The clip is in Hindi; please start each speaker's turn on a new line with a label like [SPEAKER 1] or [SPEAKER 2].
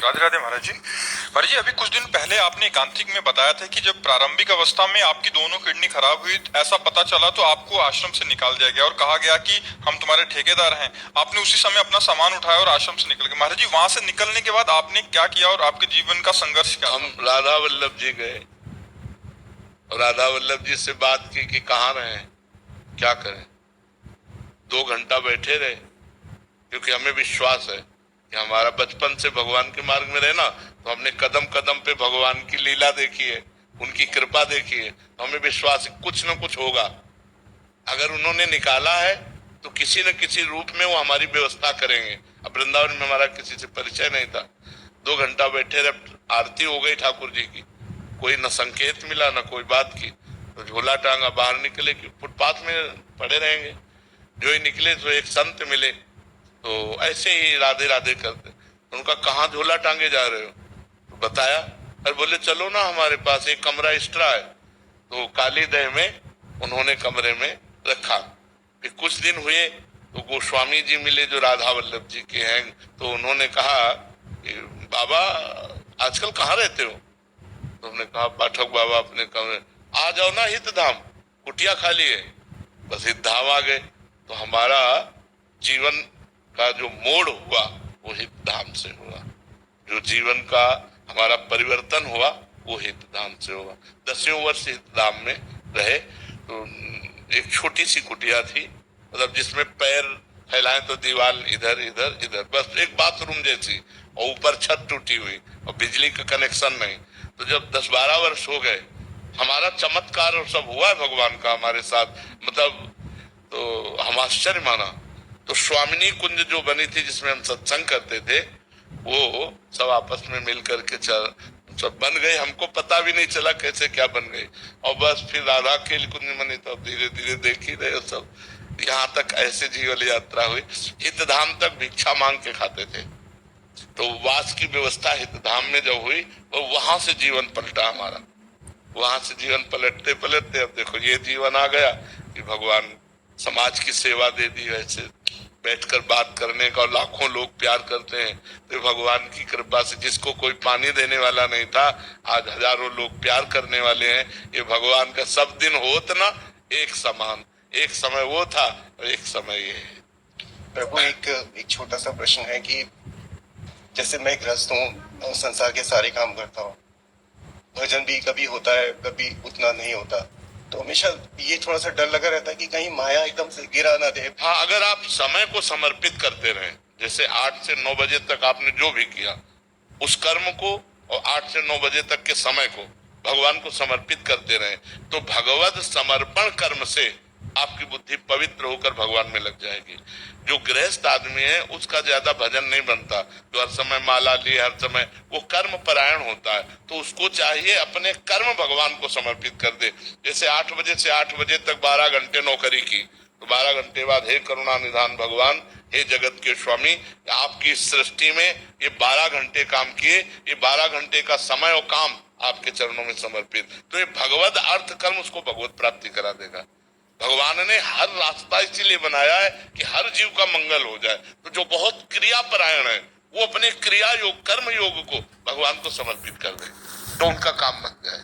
[SPEAKER 1] राधे राधे महाराज जी। महाराज जी, अभी कुछ दिन पहले आपने एकांतिक में बताया था कि जब प्रारंभिक अवस्था में आपकी दोनों किडनी खराब हुई, ऐसा पता चला तो आपको आश्रम से निकाल दिया गया और कहा गया कि हम तुम्हारे ठेकेदार हैं। आपने उसी समय अपना सामान उठाया और आश्रम से निकल गए। महाराज जी, वहां से निकलने के बाद आपने क्या किया और आपके जीवन का संघर्ष क्या?
[SPEAKER 2] हम राधा वल्लभ जी गए और राधा वल्लभ जी से बात की कि कहाँ रहे, क्या करें। 2 घंटा बैठे रहे, क्योंकि हमें विश्वास है कि हमारा बचपन से भगवान के मार्ग में रहना, तो हमने कदम कदम पे भगवान की लीला देखी है, उनकी कृपा देखी है, तो हमें विश्वास है कुछ न कुछ होगा। अगर उन्होंने निकाला है तो किसी न किसी रूप में वो हमारी व्यवस्था करेंगे। अब वृंदावन में हमारा किसी से परिचय नहीं था। 2 घंटा बैठे रहे, आरती हो गई ठाकुर जी की, कोई न संकेत मिला न कोई बात की, तो झोला टांगा बाहर निकले कि फुटपाथ में पड़े रहेंगे। जो ही निकले तो एक संत मिले, तो ऐसे ही राधे राधे करते। तो उनका कहाँ झोला टांगे जा रहे हो, तो बताया। अरे बोले चलो ना, हमारे पास एक कमरा एक्स्ट्रा है। तो काली दह में उन्होंने कमरे में रखा। फिर कुछ दिन हुए तो गोस्वामी जी मिले जो राधा वल्लभ जी के हैं। तो उन्होंने कहा कि बाबा आजकल कहाँ रहते हो? तो हमने कहा पाठक बाबा अपने कमरे। आ जाओ ना हितधाम, कुटिया खाली है। बस हितधाम आ गए। तो हमारा जीवन का जो मोड़ हुआ वो हितधाम से हुआ। जो जीवन का हमारा परिवर्तन हुआ वो हितधाम से हुआ। 10वें वर्ष हितधाम में रहे। तो एक छोटी सी कुटिया थी, मतलब जिसमें पैर फैलाए तो दीवार इधर इधर इधर, बस एक बाथरूम जैसी, और ऊपर छत टूटी हुई और बिजली का कनेक्शन नहीं। तो जब 10-12 वर्ष हो गए, हमारा चमत्कार और सब हुआ है भगवान का हमारे साथ, मतलब तो हम आश्चर्य माना। तो स्वामिनी कुंज जो बनी थी जिसमें हम सत्संग करते थे, वो सब आपस में मिल करके सब बन गए। हमको पता भी नहीं चला कैसे क्या बन गई। और बस फिर राधा के कुंज बनी, तो धीरे धीरे देख ही रहे सब। यहाँ तक ऐसे जीवन यात्रा हुई। हितधाम तक भिक्षा मांग के खाते थे। तो वास की व्यवस्था हितधाम में जब हुई, तो वहां से जीवन पलटा हमारा। वहां से जीवन पलटते पलटते अब देखो ये जीवन आ गया कि भगवान समाज की सेवा दे दी। वैसे बैठकर बात करने का, और लाखों लोग प्यार करते हैं। तो भगवान की कृपा से जिसको कोई पानी देने वाला नहीं था, आज हजारों लोग प्यार करने वाले हैं। ये भगवान का सब दिन होत ना एक समान, एक समय वो था और एक समय ये है।
[SPEAKER 3] प्रभु, एक छोटा सा प्रश्न है कि जैसे मैं गृहस्थ हूँ, संसार के सारे काम करता हूँ, भजन भी कभी होता है कभी उतना नहीं होता, तो हमेशा ये थोड़ा सा डर लगा रहता है कि कहीं माया एकदम से गिरा ना दे।
[SPEAKER 2] हाँ, अगर आप समय को समर्पित करते रहे, जैसे 8 से 9 बजे तक आपने जो भी किया उस कर्म को, और 8 से 9 बजे तक के समय को भगवान को समर्पित करते रहे, तो भगवत समर्पण कर्म से आपकी बुद्धि पवित्र होकर भगवान में लग जाएगी। जो गृहस्थ आदमी है उसका ज्यादा भजन नहीं बनता, जो हर समय माला लिए हर समय, वो कर्म परायण होता है। तो उसको चाहिए अपने कर्म भगवान को समर्पित कर दे। जैसे 8 बजे से 8 बजे तक 12 घंटे नौकरी की, तो 12 घंटे बाद हे करुणा निधान भगवान, हे जगत के स्वामी, आपकी इस सृष्टि में ये 12 घंटे काम किए, ये 12 घंटे का समय और काम आपके चरणों में समर्पित। तो ये भगवत अर्थ कर्म उसको भगवत प्राप्ति करा देगा। भगवान ने हर रास्ता इसीलिए बनाया है कि हर जीव का मंगल हो जाए। तो जो बहुत क्रिया परायण है, वो अपने क्रिया योग कर्म योग को भगवान को समर्पित कर दे, तो उनका काम बन जाए।